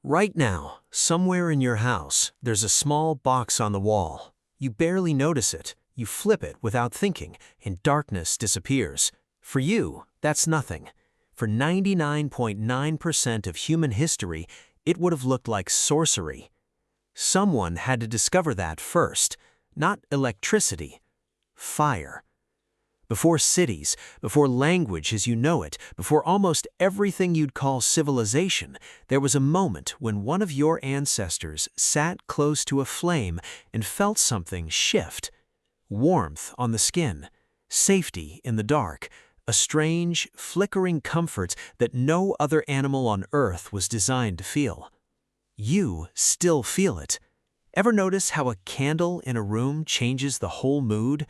Right now, somewhere in your house, there's a small box on the wall. You barely notice it. You flip it without thinking, and darkness disappears. For you, that's nothing. For 99.9% of human history, it would have looked like sorcery. Someone had to discover that first. Not electricity. Fire. Before cities, before language as you know it, before almost everything you'd call civilization, there was a moment when one of your ancestors sat close to a flame and felt something shift. Warmth on the skin, safety in the dark, a strange, flickering comfort that no other animal on Earth was designed to feel. You still feel it. Ever notice how a candle in a room changes the whole mood?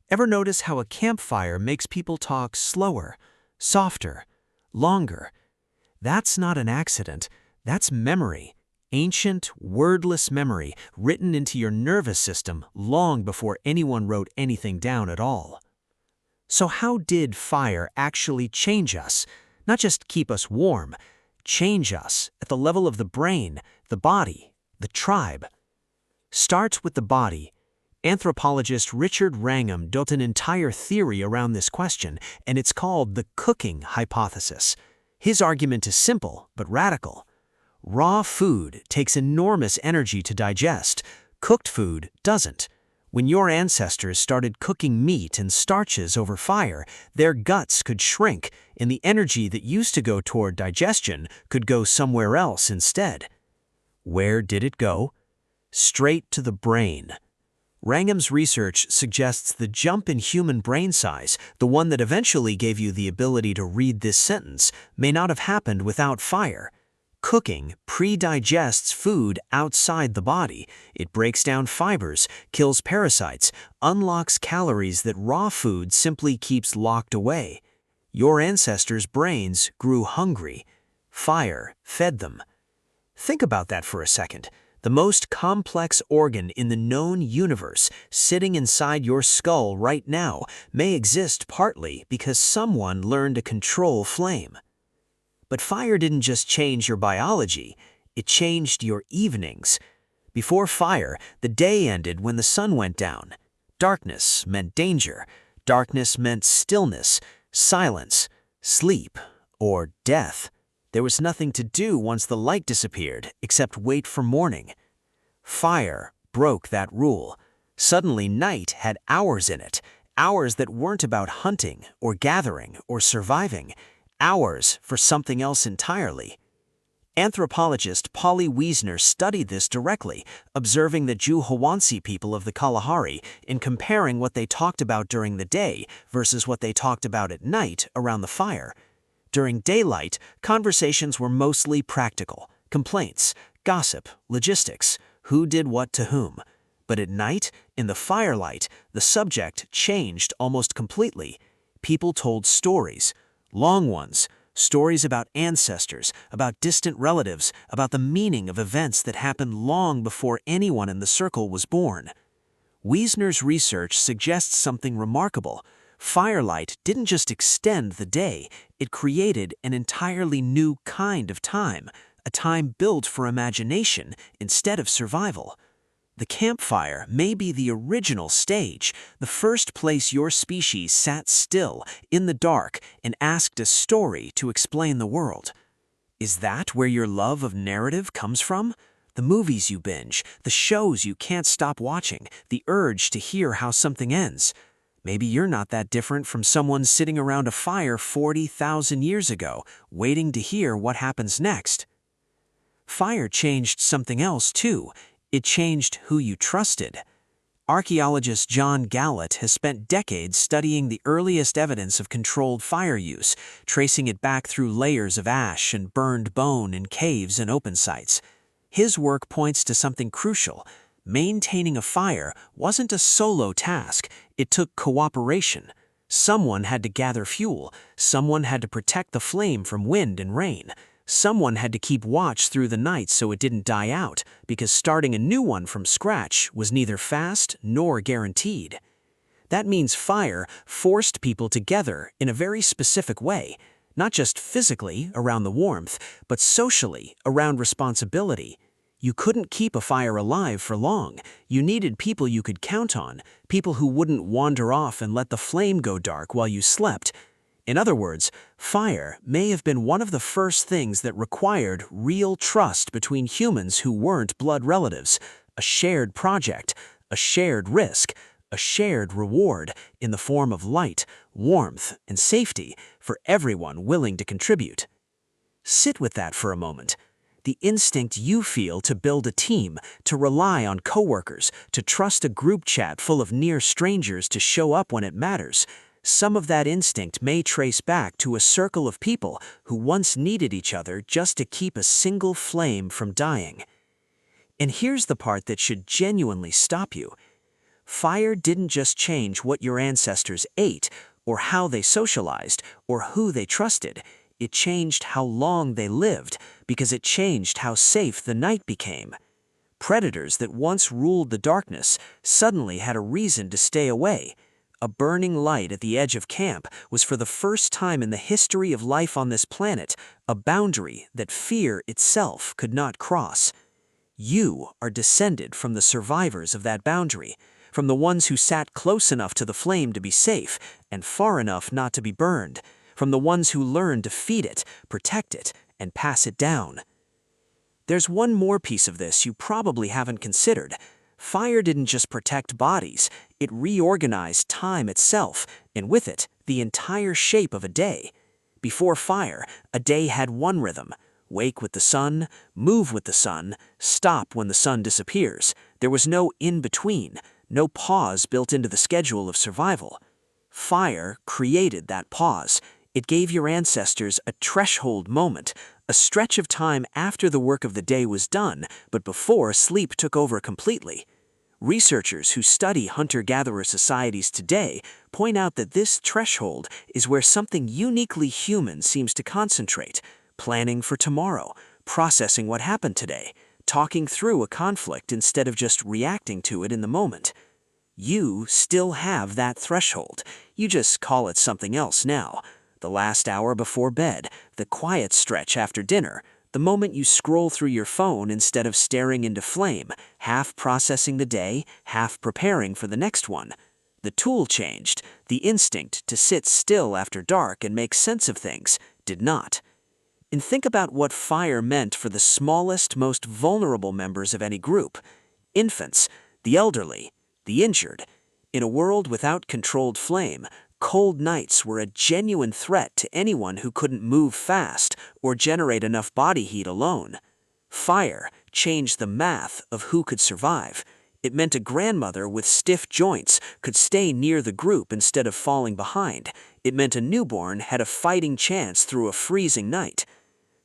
Ever notice how a campfire makes people talk slower, softer, longer? That's not an accident. That's memory. Ancient, wordless memory written into your nervous system long before anyone wrote anything down at all. So how did fire actually change us? Not just keep us warm, change us at the level of the brain, the body, the tribe. Start with the body. Anthropologist Richard Wrangham built an entire theory around this question, and it's called the cooking hypothesis. His argument is simple but radical. Raw food takes enormous energy to digest. Cooked food doesn't. When your ancestors started cooking meat and starches over fire, their guts could shrink, and the energy that used to go toward digestion could go somewhere else instead. Where did it go? Straight to the brain. Wrangham's research suggests the jump in human brain size, the one that eventually gave you the ability to read this sentence, may not have happened without fire. Cooking pre-digests food outside the body. It breaks down fibers, kills parasites, unlocks calories that raw food simply keeps locked away. Your ancestors' brains grew hungry. Fire fed them. Think about that for a second. The most complex organ in the known universe, sitting inside your skull right now, may exist partly because someone learned to control flame. But fire didn't just change your biology, it changed your evenings. Before fire, the day ended when the sun went down. Darkness meant danger. Darkness meant stillness, silence, sleep, or death. There was nothing to do once the light disappeared, except wait for morning. Fire broke that rule. Suddenly night had hours in it, hours that weren't about hunting or gathering or surviving, hours for something else entirely. Anthropologist Polly Wiesner studied this directly, observing the Juhwawansi people of the Kalahari and comparing what they talked about during the day versus what they talked about at night around the fire. During daylight, conversations were mostly practical, complaints, gossip, logistics, who did what to whom. But at night, in the firelight, the subject changed almost completely. People told stories, long ones, stories about ancestors, about distant relatives, about the meaning of events that happened long before anyone in the circle was born. Wiesner's research suggests something remarkable. Firelight didn't just extend the day, it created an entirely new kind of time, a time built for imagination instead of survival. The campfire may be the original stage, the first place your species sat still, in the dark, and asked a story to explain the world. Is that where your love of narrative comes from? The movies you binge, the shows you can't stop watching, the urge to hear how something ends. Maybe you're not that different from someone sitting around a fire 40,000 years ago, waiting to hear what happens next. Fire changed something else, too. It changed who you trusted. Archaeologist John Gallett has spent decades studying the earliest evidence of controlled fire use, tracing it back through layers of ash and burned bone in caves and open sites. His work points to something crucial. Maintaining a fire wasn't a solo task, it took cooperation. Someone had to gather fuel, someone had to protect the flame from wind and rain, someone had to keep watch through the night so it didn't die out, because starting a new one from scratch was neither fast nor guaranteed. That means fire forced people together in a very specific way, Not just physically, around the warmth, but socially, around responsibility. You couldn't keep a fire alive for long. You needed people you could count on, people who wouldn't wander off and let the flame go dark while you slept. In other words, fire may have been one of the first things that required real trust between humans who weren't blood relatives, a shared project, a shared risk, a shared reward in the form of light, warmth, and safety for everyone willing to contribute. Sit with that for a moment. The instinct you feel to build a team, to rely on coworkers, to trust a group chat full of near strangers to show up when it matters. Some of that instinct may trace back to a circle of people who once needed each other just to keep a single flame from dying. And here's the part that should genuinely stop you. Fire didn't just change what your ancestors ate, or how they socialized, or who they trusted. It changed how long they lived, because it changed how safe the night became. Predators that once ruled the darkness suddenly had a reason to stay away. A burning light at the edge of camp was for the first time in the history of life on this planet, a boundary that fear itself could not cross. You are descended from the survivors of that boundary, from the ones who sat close enough to the flame to be safe and far enough not to be burned, from the ones who learned to feed it, protect it, and pass it down. There's one more piece of this you probably haven't considered. Fire didn't just protect bodies, it reorganized time itself, and with it, the entire shape of a day. Before fire, a day had one rhythm: wake with the sun, move with the sun, stop when the sun disappears. There was no in-between, no pause built into the schedule of survival. Fire created that pause. It gave your ancestors a threshold moment, a stretch of time after the work of the day was done, but before sleep took over completely. Researchers who study hunter-gatherer societies today point out that this threshold is where something uniquely human seems to concentrate: planning for tomorrow, processing what happened today, talking through a conflict instead of just reacting to it in the moment. You still have that threshold. You just call it something else now. The last hour before bed, the quiet stretch after dinner, the moment you scroll through your phone instead of staring into flame, half processing the day, half preparing for the next one. The tool changed. The instinct to sit still after dark and make sense of things did not. And think about what fire meant for the smallest, most vulnerable members of any group: infants, the elderly, the injured. In a world without controlled flame, cold nights were a genuine threat to anyone who couldn't move fast or generate enough body heat alone. Fire changed the math of who could survive. It meant a grandmother with stiff joints could stay near the group instead of falling behind. It meant a newborn had a fighting chance through a freezing night.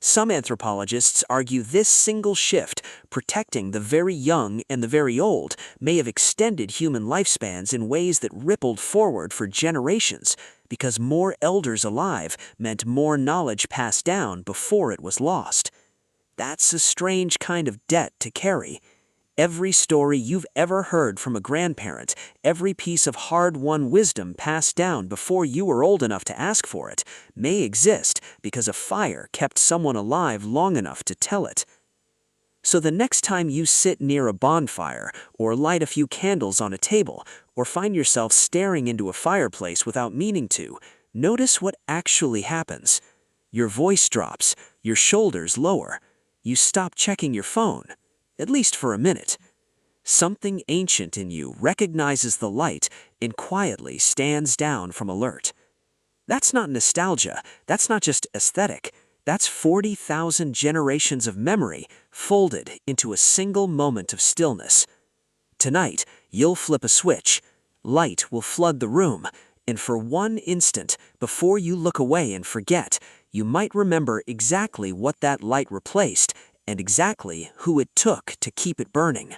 Some anthropologists argue this single shift, protecting the very young and the very old, may have extended human lifespans in ways that rippled forward for generations, because more elders alive meant more knowledge passed down before it was lost. That's a strange kind of debt to carry. Every story you've ever heard from a grandparent, every piece of hard-won wisdom passed down before you were old enough to ask for it, may exist because a fire kept someone alive long enough to tell it. So the next time you sit near a bonfire, or light a few candles on a table, or find yourself staring into a fireplace without meaning to, notice what actually happens. Your voice drops, your shoulders lower. You stop checking your phone. At least for a minute. Something ancient in you recognizes the light and quietly stands down from alert. That's not nostalgia. That's not just aesthetic. That's 40,000 generations of memory folded into a single moment of stillness. Tonight, you'll flip a switch. Light will flood the room, and for one instant, before you look away and forget, you might remember exactly what that light replaced and exactly who it took to keep it burning.